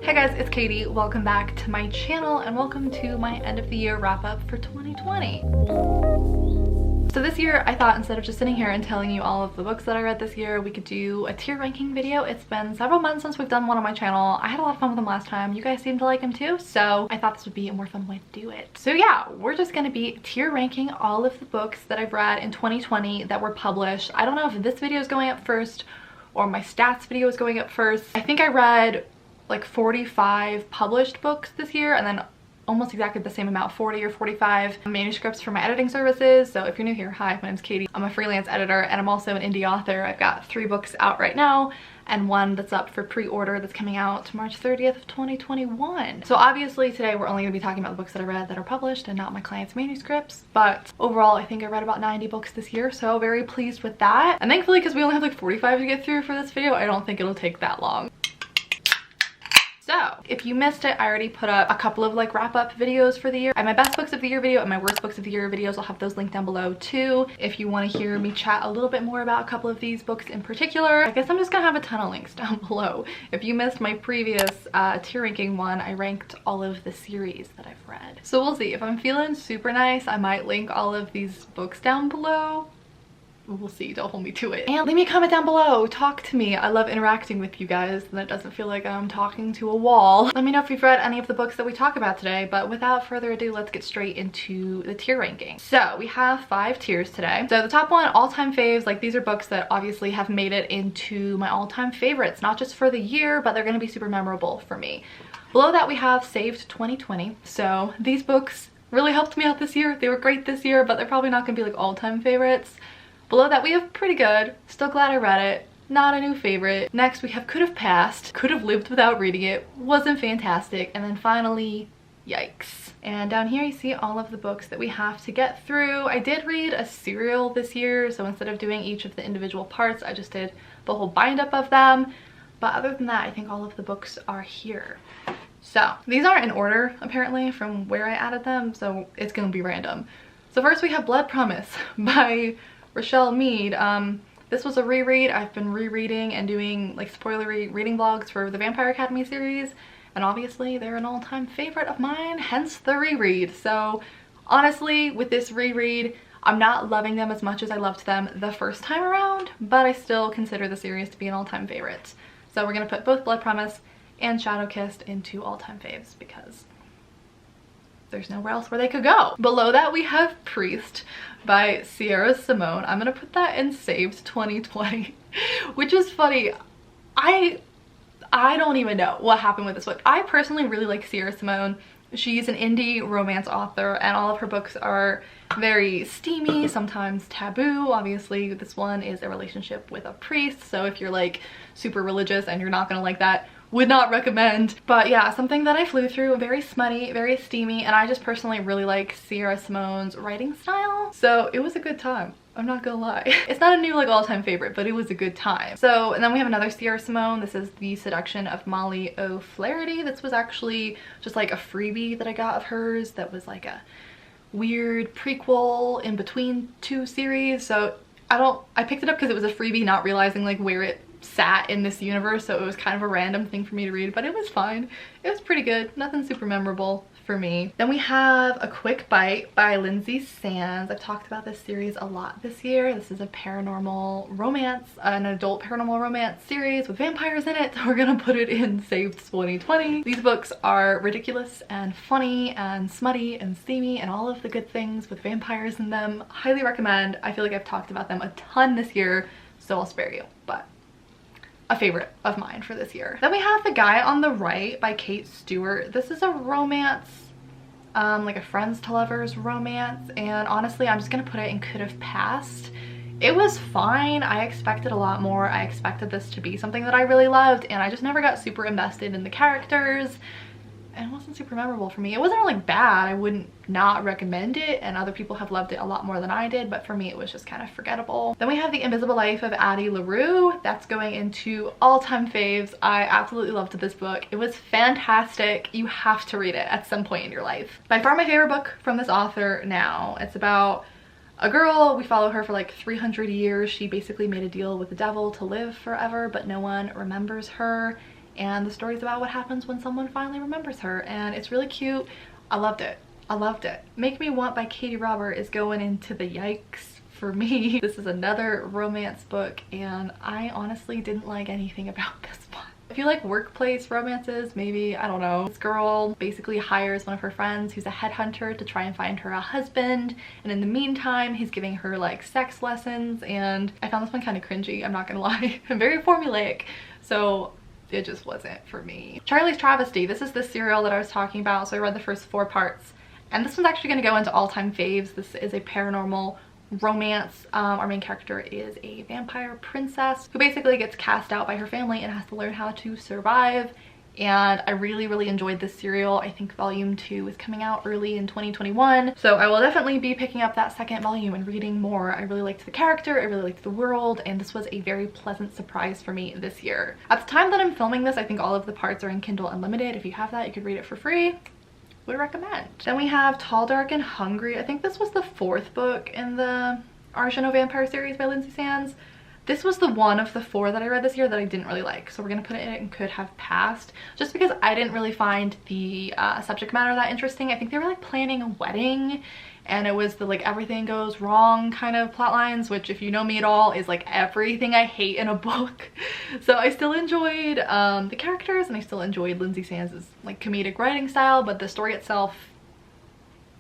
Hey guys, it's Katie. Welcome back to my channel and welcome to my end of the year wrap up for 2020. So this year I thought instead of just sitting here and telling you all of the books that I read this year, we could do a tier ranking video. It's been several months since we've done one on my channel. I had a lot of fun with them last time. You guys seemed to like them too, so I thought this would be a more fun way to do it. So yeah, we're just gonna be tier ranking all of the books that I've read in 2020 that were published. I don't know if this video is going up first or my stats video is going up first. I think I read like 45 published books this year and then almost exactly the same amount, 40 or 45 manuscripts for my editing services. So if you're new here, hi, my name's Katie. I'm a freelance editor and I'm also an indie author. I've got 3 books out right now and one that's up for pre-order that's coming out March 30th of 2021. So obviously today we're only gonna be talking about the books that I read that are published and not my clients' manuscripts. But overall, I think I read about 90 books this year, so very pleased with that. And thankfully, because we only have like 45 to get through for this video, I don't think it'll take that long. So if you missed it, I already put up a couple of like wrap up videos for the year. I have my best books of the year video and my worst books of the year videos. I'll have those linked down below too. If you want to hear me chat a little bit more about a couple of these books in particular, I guess I'm just gonna have a ton of links down below. If you missed my previous tier ranking one, I ranked all of the series that I've read. So we'll see. If I'm feeling super nice, I might link all of these books down below. We'll see, don't hold me to it. And leave me a comment down below, talk to me. I love interacting with you guys and it doesn't feel like I'm talking to a wall. Let me know if you've read any of the books that we talk about today, but without further ado, let's get straight into the tier ranking. So we have 5 tiers today. So the top one, all-time faves, like these are books that obviously have made it into my all-time favorites, not just for the year, but they're gonna be super memorable for me. Below that we have Saved 2020. So these books really helped me out this year. They were great this year, but they're probably not gonna be like all-time favorites. Below that we have Pretty Good, still glad I read it, not a new favorite. Next we have Could Have Passed, could have lived without reading it, wasn't fantastic. And then finally, yikes. And down here you see all of the books that we have to get through. I did read a serial this year, so instead of doing each of the individual parts, I just did the whole bind up of them. But other than that, I think all of the books are here. So these aren't in order apparently from where I added them, so it's gonna be random. So first we have Blood Promise by Rochelle Mead. This was a reread. I've been rereading and doing like spoilery reading vlogs for the Vampire Academy series, and obviously they're an all-time favorite of mine, hence the reread. So honestly, with this reread, I'm not loving them as much as I loved them the first time around, but I still consider the series to be an all-time favorite. So we're gonna put both Blood Promise and Shadow Kissed into all-time faves because there's nowhere else where they could go. Below that we have Priest by Sierra Simone. I'm gonna put that in Saved 2020, which is funny. I don't even know what happened with this book. I personally really like Sierra Simone. She's an indie romance author and all of her books are very steamy, sometimes taboo. Obviously this one is a relationship with a priest, so if you're like super religious and you're not gonna like that, would not recommend. But yeah, something that I flew through, very smutty, very steamy, and I just personally really like Sierra Simone's writing style, so it was a good time. I'm not gonna lie. It's not a new like all-time favorite, but it was a good time. So, and then we have another Sierra Simone. This is The Seduction of Molly O'Flaherty. This was actually just like a freebie that I got of hers that was like a weird prequel in between 2 series. So I picked it up because it was a freebie, not realizing like where it sat in this universe, so it was kind of a random thing for me to read, but it was fine. It was pretty good, nothing super memorable for me. Then we have A Quick Bite by Lindsay Sands. I've talked about this series a lot this year. This is a paranormal romance, an adult paranormal romance series with vampires in it. We're gonna put it in Saved 2020. These books are ridiculous and funny and smutty and steamy and all of the good things with vampires in them. Highly recommend. I feel like I've talked about them a ton this year, so I'll spare you, but a favorite of mine for this year. Then we have The Guy on the Right by Kate Stewart. This is a romance, like a friends to lovers romance, and honestly I'm just gonna put it in Could Have Passed. It was fine. I expected a lot more. I expected this to be something that I really loved, and I just never got super invested in the characters, and it wasn't super memorable for me. It wasn't really bad. I wouldn't not recommend it, and other people have loved it a lot more than I did, but for me it was just kind of forgettable. Then we have The Invisible Life of Addie LaRue. That's going into all-time faves. I absolutely loved this book. It was fantastic. You have to read it at some point in your life. By far my favorite book from this author now. It's about a girl. We follow her for like 300 years. She basically made a deal with the devil to live forever, but no one remembers her. and the story is about what happens when someone finally remembers her, and it's really cute. I loved it. I loved it. Make Me Want by Katie Robert is going into the yikes for me. This is another romance book, and I honestly didn't like anything about this one. If you like workplace romances, maybe, I don't know. This girl basically hires one of her friends who's a headhunter to try and find her a husband, and in the meantime he's giving her like sex lessons, and I found this one kind of cringy, I'm not gonna lie. I'm very formulaic, so it just wasn't for me. Charlie's Travesty, this is the serial that I was talking about, so I read the first 4 parts, and this one's actually going to go into all-time faves. This is a paranormal romance. Our main character is a vampire princess who basically gets cast out by her family and has to learn how to survive, and I really enjoyed this serial. I think volume 2 is coming out early in 2021, so I will definitely be picking up that second volume and reading more. I really liked the character, I really liked the world, and this was a very pleasant surprise for me this year. At the time that I'm filming this, I think all of the parts are in Kindle Unlimited. If you have that, you could read it for free. Would recommend. Then we have Tall, Dark, and Hungry. I think this was the 4th book in the Arjun Vampire series by Lindsay Sands. This was the one of the 4 that I read this year that I didn't really like, so we're gonna put it in it and could have passed, just because I didn't really find the subject matter that interesting. I think they were like planning a wedding, and it was the like everything goes wrong kind of plot lines, which if you know me at all is like everything I hate in a book. So I still enjoyed the characters, and I still enjoyed Lindsay Sands' like comedic writing style, but the story itself,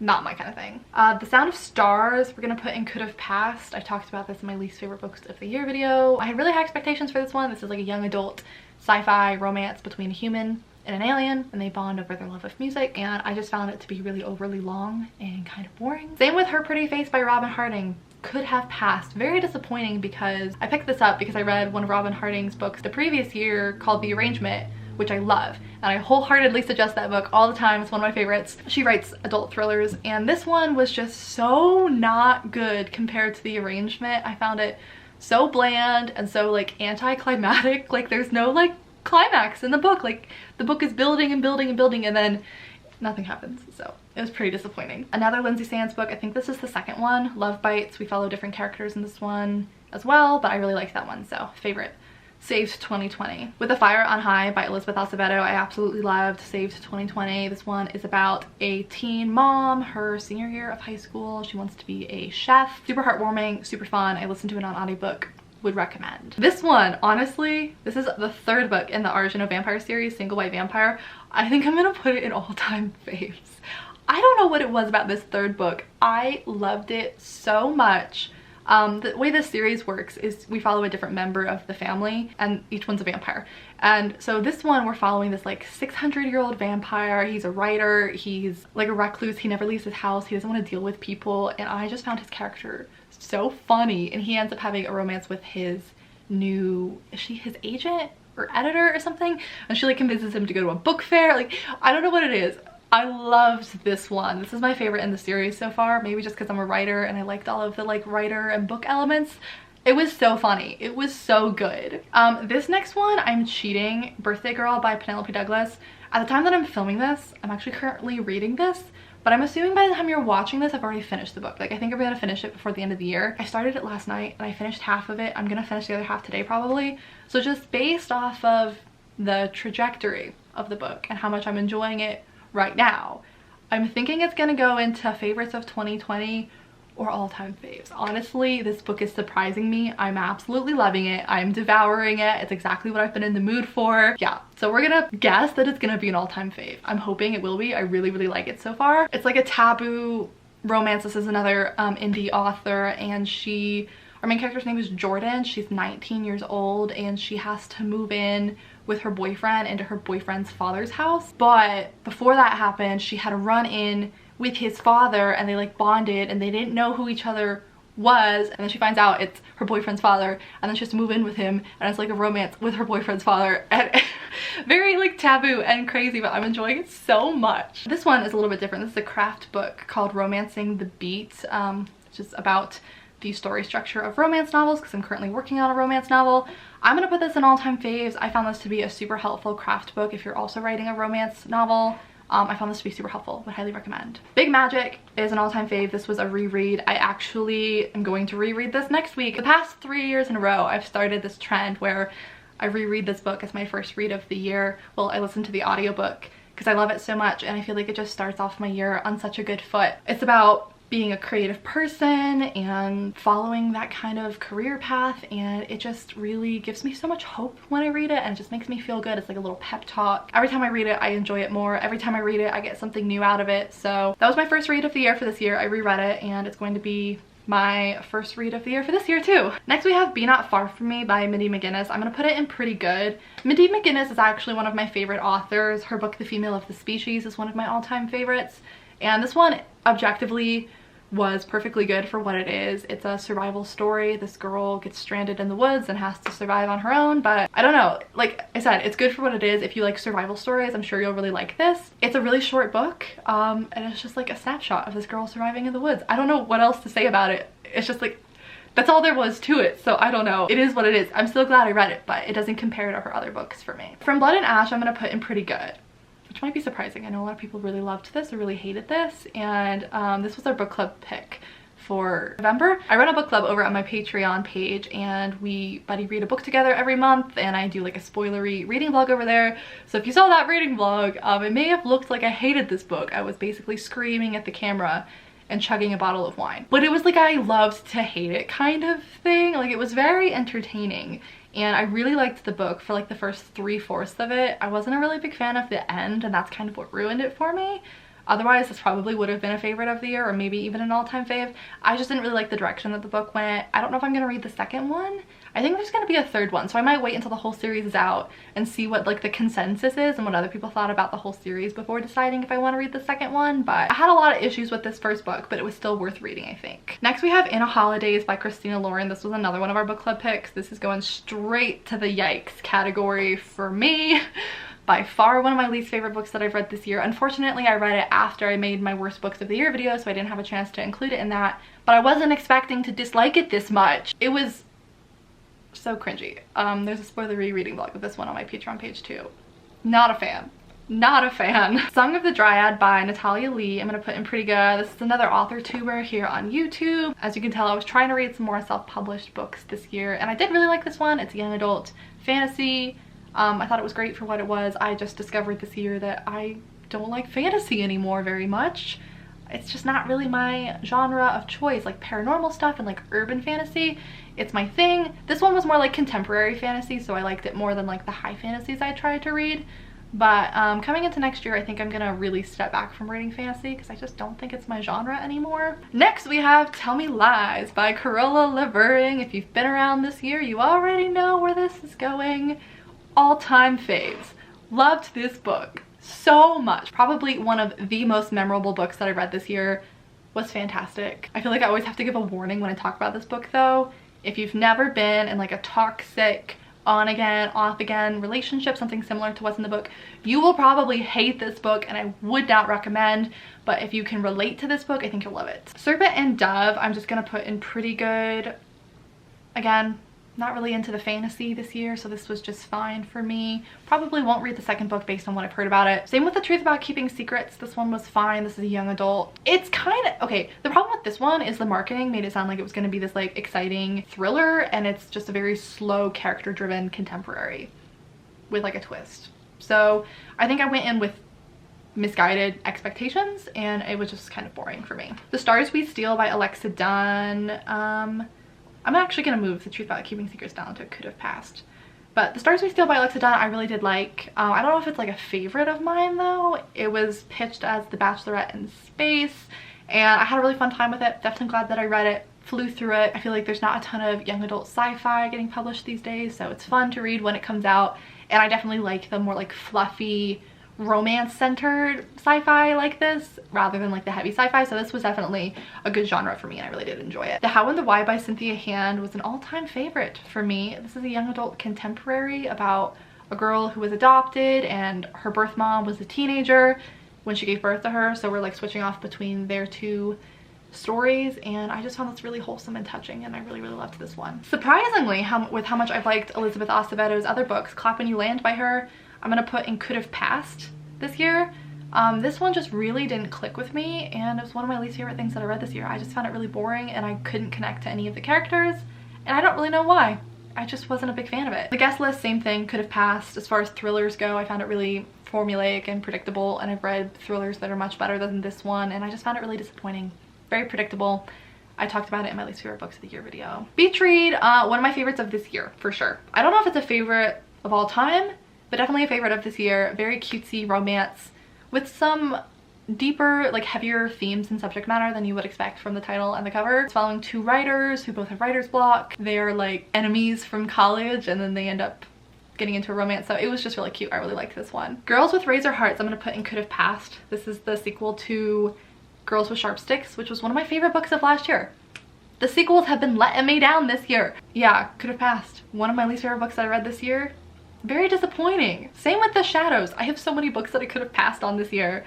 not my kind of thing. The Sound of Stars we're gonna put in could have passed. I talked about this in my least favorite books of the year video. I had really high expectations for this one. This is like a young adult sci-fi romance between a human and an alien, and they bond over their love of music, and I just found it to be really overly long and kind of boring. Same with Her Pretty Face by Robin Harding. Could have passed. Very disappointing, because I picked this up because I read one of Robin Harding's books the previous year called The Arrangement, which I love, and I wholeheartedly suggest that book all the time. It's one of my favorites. She writes adult thrillers, and this one was just so not good compared to The Arrangement. I found it so bland and so like anticlimactic. Like there's no like climax in the book. Like the book is building and building and building, and then nothing happens. So it was pretty disappointing. Another Lindsay Sands book, I think this is the 2nd one, Love Bites. We follow different characters in this one as well, but I really liked that one, so favorite. Saved 2020. With a Fire on High by Elizabeth Acevedo, I absolutely loved Saved 2020. This one is about a teen mom, her senior year of high school. She wants to be a chef. Super heartwarming, super fun. I listened to it on audiobook. Would recommend. This one, honestly, this is the 3rd book in the Arjun Vampire series, Single White Vampire. I think I'm gonna put it in all-time faves. I don't know what it was about this 3rd book. I loved it so much. The way this series works is we follow a different member of the family, and each one's a vampire. And so this one, we're following this like 600-year-old vampire. He's a writer, he's like a recluse, he never leaves his house, he doesn't want to deal with people, and I just found his character so funny, and he ends up having a romance with his new, is she his agent or editor or something? And she like convinces him to go to a book fair. Like, I don't know what it is. I loved this one. This is my favorite in the series so far, maybe just because I'm a writer and I liked all of the like writer and book elements. It was so funny. It was so good. This next one, I'm cheating, Birthday Girl by Penelope Douglas. At the time that I'm filming this, I'm actually currently reading this, but I'm assuming by the time you're watching this, I've already finished the book. Like, I think I'm gonna finish it before the end of the year. I started it last night and I finished half of it. I'm gonna finish the other half today probably. So just based off of the trajectory of the book and how much I'm enjoying it right now, I'm thinking it's gonna go into favorites of 2020 or all-time faves. Honestly, this book is surprising me. I'm absolutely loving it. I'm devouring it. It's exactly what I've been in the mood for. Yeah, so we're gonna guess that it's gonna be an all-time fave. I'm hoping it will be. I really like it so far. It's like a taboo romance. This is another indie author, and our main character's name is Jordan. She's 19 years old, and she has to move in with her boyfriend into her boyfriend's father's house. But before that happened, she had a run-in with his father, and they like bonded, and they didn't know who each other was, and then she finds out it's her boyfriend's father, and then she has to move in with him, and it's like a romance with her boyfriend's father, and very like taboo and crazy, but I'm enjoying it so much. This one is a little bit different. This is a craft book called Romancing the Beat, which is about the story structure of romance novels, because I'm currently working on a romance novel. I'm gonna put this in all-time faves. I found this to be a super helpful craft book if you're also writing a romance novel. I found this to be super helpful, would highly recommend. Big Magic is an all-time fave. This was a reread. I actually am going to reread this next week. The past 3 years in a row, I've started this trend where I reread this book as my first read of the year. Well, I listened to the audiobook because I love it so much, and I feel like it just starts off my year on such a good foot. It's about being a creative person and following that kind of career path, and it just really gives me so much hope when I read it, and it just makes me feel good. It's like a little pep talk. Every time I read it, I enjoy it more. Every time I read it, I get something new out of it. So that was my first read of the year for this year. I reread it, and it's going to be my first read of the year for this year too. Next we have Be Not Far From Me by Mindy McGinnis. I'm gonna put it in pretty good. Mindy McGinnis is actually one of my favorite authors. Her book The Female of the Species is one of my all-time favorites, and this one objectively was perfectly good for what it is. It's a survival story. This girl gets stranded in the woods and has to survive on her own, but I don't know, like I said, it's good for what it is. If you like survival stories, I'm sure you'll really like this. It's a really short book, and it's just like a snapshot of this girl surviving in the woods. I don't know what else to say about it. It's just like, that's all there was to it, so I don't know. It is what it is. I'm still glad I read it, but it doesn't compare to her other books for me. From Blood and Ash, I'm gonna put in pretty good, which might be surprising. I know a lot of people really loved this or really hated this, and this was our book club pick for November. I run a book club over on my Patreon page, and we buddy read a book together every month, and I do like a spoilery reading vlog over there. So if you saw that reading vlog, it may have looked like I hated this book. I was basically screaming at the camera and chugging a bottle of wine, but it was like I loved to hate it kind of thing. Like, it was very entertaining, and I really liked the book for like the first 3/4 of it. I wasn't a really big fan of the end, and that's kind of what ruined it for me. Otherwise, this probably would have been a favorite of the year, or maybe even an all-time fave. I just didn't really like the direction that the book went. I don't know if I'm gonna read the second one. I think there's gonna be a third one, so I might wait until the whole series is out and see what like the consensus is and what other people thought about the whole series before deciding if I want to read the second one. But I had a lot of issues with this first book, but it was still worth reading, I think. Next we have In a Holidays by Christina Lauren. This was another one of our book club picks. This is going straight to the yikes category for me. By far one of my least favorite books that I've read this year. Unfortunately, I read it after I made my worst books of the year video, so I didn't have a chance to include it in that, but I wasn't expecting to dislike it this much. It was so cringy. There's a spoilery reading vlog of this one on my Patreon page too. Not a fan. Not a fan. Song of the Dryad by Natalia Lee. I'm gonna put in pretty good. This is another author tuber here on YouTube. As you can tell, I was trying to read some more self-published books this year, and I did really like this one. It's a young adult fantasy. I thought it was great for what it was. I just discovered this year that I don't like fantasy anymore very much. It's just not really my genre of choice. Like paranormal stuff and like urban fantasy, it's my thing. This one was more like contemporary fantasy, so I liked it more than like the high fantasies I tried to read. But coming into next year, I think I'm gonna really step back from reading fantasy because I just don't think it's my genre anymore. Next we have Tell Me Lies by Carola Levering. If you've been around this year, you already know where this is going. All-time faves. Loved this book so much. Probably one of the most memorable books that I read this year. Was fantastic. I feel like I always have to give a warning when I talk about this book though. If you've never been in like a toxic on again off again relationship, something similar to what's in the book, you will probably hate this book, and I would not recommend. But if you can relate to this book, I think you'll love it. Serpent and Dove, I'm just gonna put in pretty good. Again, not really into the fantasy this year, so this was just fine for me. Probably won't read the second book based on what I've heard about it. Same with The Truth About Keeping Secrets. This one was fine. This is a young adult. It's kind of okay. The problem with this one is the marketing made it sound like it was going to be this like exciting thriller, and it's just a very slow character driven contemporary with like a twist. So I think I went in with misguided expectations, and it was just kind of boring for me. The Stars We Steal by Alexa Dunn. I'm actually going to move The Truth About Keeping Secrets down to Could Have Passed. But The Stars We Steal by Alexa Dunn I really did like. I don't know if it's like a favorite of mine though. It was pitched as The Bachelorette in Space, and I had a really fun time with it. Definitely glad that I read it, flew through it. I feel like there's not a ton of young adult sci-fi getting published these days, so it's fun to read when it comes out. And I definitely like the more like fluffy, romance-centered sci-fi like this rather than like the heavy sci-fi, so this was definitely a good genre for me, and I really did enjoy it. The How and the Why by Cynthia Hand was an all-time favorite for me. This is a young adult contemporary about a girl who was adopted, and her birth mom was a teenager when she gave birth to her, so we're like switching off between their two stories, and I just found this really wholesome and touching, and I really loved this one. Surprisingly, with how much I've liked Elizabeth Acevedo's other books, Clap When You Land by her, I'm gonna put in Could Have Passed this year. This one just really didn't click with me, and it was one of my least favorite things that I read this year. I just found it really boring, and I couldn't connect to any of the characters, and I don't really know why. I just wasn't a big fan of it. The guest list, same thing, could have passed. As far as thrillers go, I found it really formulaic and predictable, and I've read thrillers that are much better than this one, and I just found it really disappointing. Very predictable. I talked about it in my least favorite books of the year video. Beach read, one of my favorites of this year, for sure. I don't know if it's a favorite of all time, but definitely a favorite of this year. Very cutesy romance with some deeper, like heavier themes and subject matter than you would expect from the title and the cover. It's following two writers who both have writer's block. They are like enemies from college, and then they end up getting into a romance, so it was just really cute. I really liked this one. Girls with Razor Hearts, I'm gonna put in could have passed. This is the sequel to Girls with Sharp Sticks, which was one of my favorite books of last year. The sequels have been letting me down this year. Yeah, could have passed. One of my least favorite books that I read this year. Very disappointing. Same with The Shadows. I have so many books that I could have passed on this year.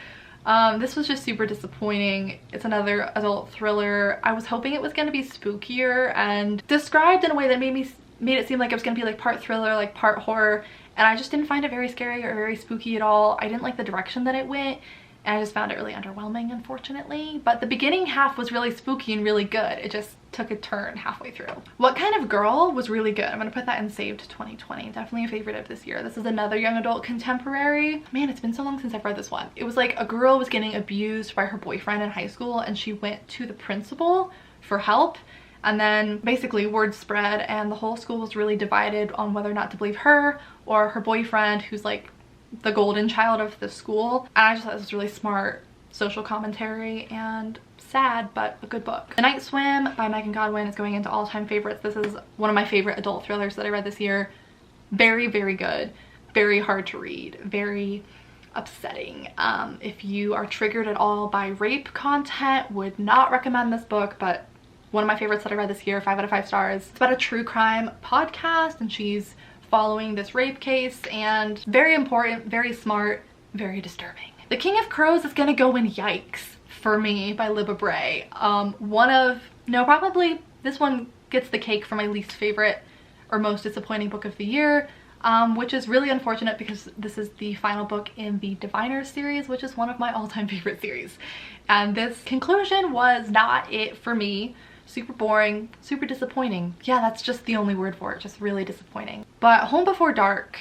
This was just super disappointing. It's another adult thriller. I was hoping it was going to be spookier and described in a way that made it seem like it was going to be like part thriller, like part horror, and I just didn't find it very scary or very spooky at all. I didn't like the direction that it went, and I just found it really underwhelming, unfortunately. But the beginning half was really spooky and really good. It just took a turn halfway through. What Kind of Girl was really good. I'm gonna put that in saved 2020. Definitely a favorite of this year. This is another young adult contemporary. Man, it's been so long since I've read this one. It was like a girl was getting abused by her boyfriend in high school, and she went to the principal for help. And then basically word spread, and the whole school was really divided on whether or not to believe her or her boyfriend, who's like the golden child of the school. And I just thought this was really smart social commentary and sad, but a good book. The Night Swim by Megan Godwin is going into all-time favorites. This is one of my favorite adult thrillers that I read this year. Very, very good. Very hard to read. Very upsetting. If you are triggered at all by rape content, would not recommend this book, but one of my favorites that I read this year, 5 out of 5 stars. It's about a true crime podcast, and she's following this rape case, and very important, very smart, very disturbing. The King of Crows is gonna go in Yikes for me by Libba Bray. Probably this one gets the cake for my least favorite or most disappointing book of the year, which is really unfortunate because this is the final book in the Diviners series, which is one of my all-time favorite series. And this conclusion was not it for me. Super boring, super disappointing. Yeah, that's just the only word for it, just really disappointing. But Home Before Dark,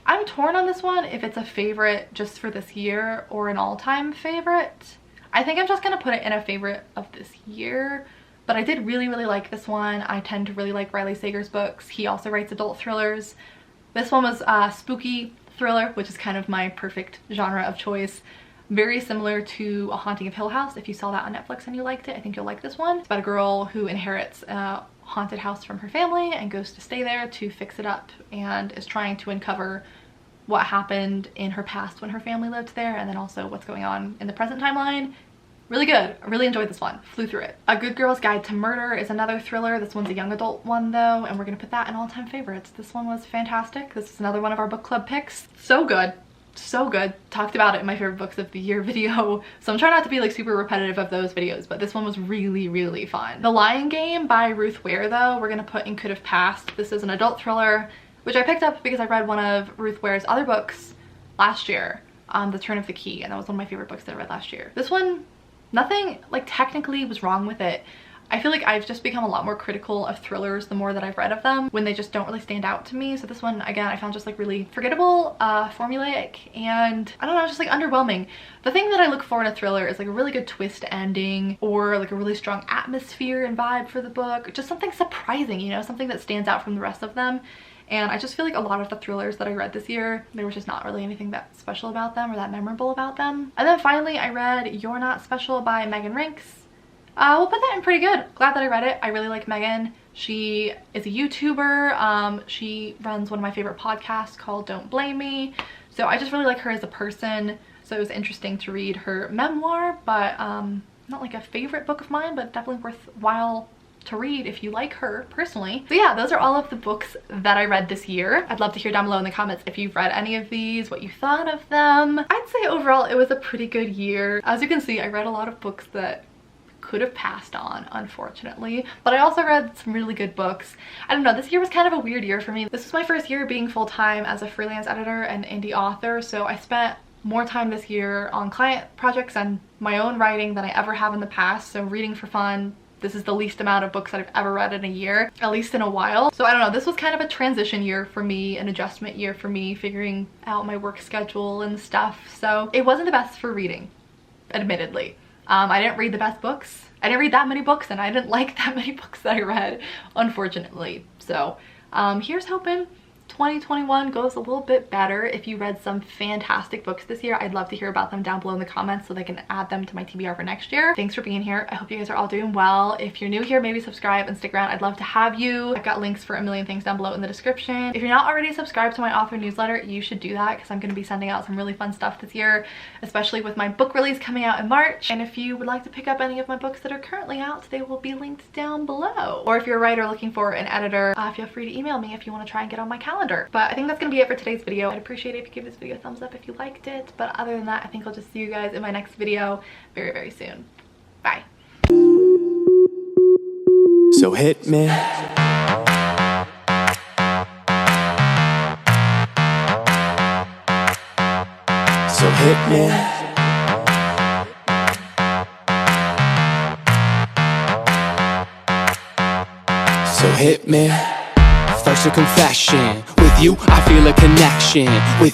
I'm torn on this one if it's a favorite just for this year or an all-time favorite. I think I'm just gonna put it in a favorite of this year, but I did really, really like this one. I tend to really like Riley Sager's books. He also writes adult thrillers. This one was a spooky thriller, which is kind of my perfect genre of choice. Very similar to A Haunting of Hill House. If you saw that on Netflix and you liked it, I think you'll like this one. It's about a girl who inherits a haunted house from her family and goes to stay there to fix it up, and is trying to uncover what happened in her past when her family lived there, and then also what's going on in the present timeline. Really good. I really enjoyed this one. Flew through it. A Good Girl's Guide to Murder is another thriller. This one's a young adult one though, and we're gonna put that in all-time favorites. This one was fantastic. This is another one of our book club picks. So good. So good. Talked about it in my favorite books of the year video, so I'm trying not to be like super repetitive of those videos, but this one was really, really fun. The Lion Game by Ruth Ware though, we're gonna put in could have passed. This is an adult thriller, which I picked up because I read one of Ruth Ware's other books last year, The Turn of the Key, and that was one of my favorite books that I read last year. This one, nothing like technically was wrong with it. I feel like I've just become a lot more critical of thrillers the more that I've read of them, when they just don't really stand out to me. So this one, again, I found just like really forgettable, formulaic, and I don't know, just like underwhelming. The thing that I look for in a thriller is like a really good twist ending, or like a really strong atmosphere and vibe for the book, just something surprising, you know, something that stands out from the rest of them. And I just feel like a lot of the thrillers that I read this year, there was just not really anything that special about them or that memorable about them. And then finally I read You're Not Special by Megan Rinks. We'll put that in pretty good. Glad that I read it. I really like Megan. She is a YouTuber. She runs one of my favorite podcasts called Don't Blame Me. So I just really like her as a person. So it was interesting to read her memoir, but not like a favorite book of mine, but definitely worthwhile to read if you like her personally. So yeah, those are all of the books that I read this year. I'd love to hear down below in the comments if you've read any of these, what you thought of them. I'd say overall it was a pretty good year. As you can see, I read a lot of books that could have passed on, unfortunately, but I also read some really good books. I don't know, this year was kind of a weird year for me. This was my first year being full-time as a freelance editor and indie author, so I spent more time this year on client projects and my own writing than I ever have in the past. So reading for fun this is the least amount of books that I've ever read in a year, at least in a while. So I don't know, this was kind of a transition year for me, an adjustment year for me, figuring out my work schedule and stuff. So it wasn't the best for reading, admittedly. I didn't read the best books. I didn't read that many books, and I didn't like that many books that I read, unfortunately. So here's hoping 2021 goes a little bit better. If you read some fantastic books this year, I'd love to hear about them down below in the comments so they can add them to my TBR for next year. Thanks for being here. I hope you guys are all doing well. If you're new here, maybe subscribe and stick around. I'd love to have you. I've got links for a million things down below in the description. If you're not already subscribed to my author newsletter, you should do that because I'm going to be sending out some really fun stuff this year, especially with my book release coming out in March. And if you would like to pick up any of my books that are currently out, they will be linked down below. Or if you're a writer looking for an editor, feel free to email me if you want to try and get on my calendar. But I think that's gonna be it for today's video. I'd appreciate it if you give this video a thumbs up if you liked it, but other than that, I think I'll just see you guys in my next video very, very soon. Bye. So hit me. So hit me. So hit me. First a confession. With you, I feel a connection. With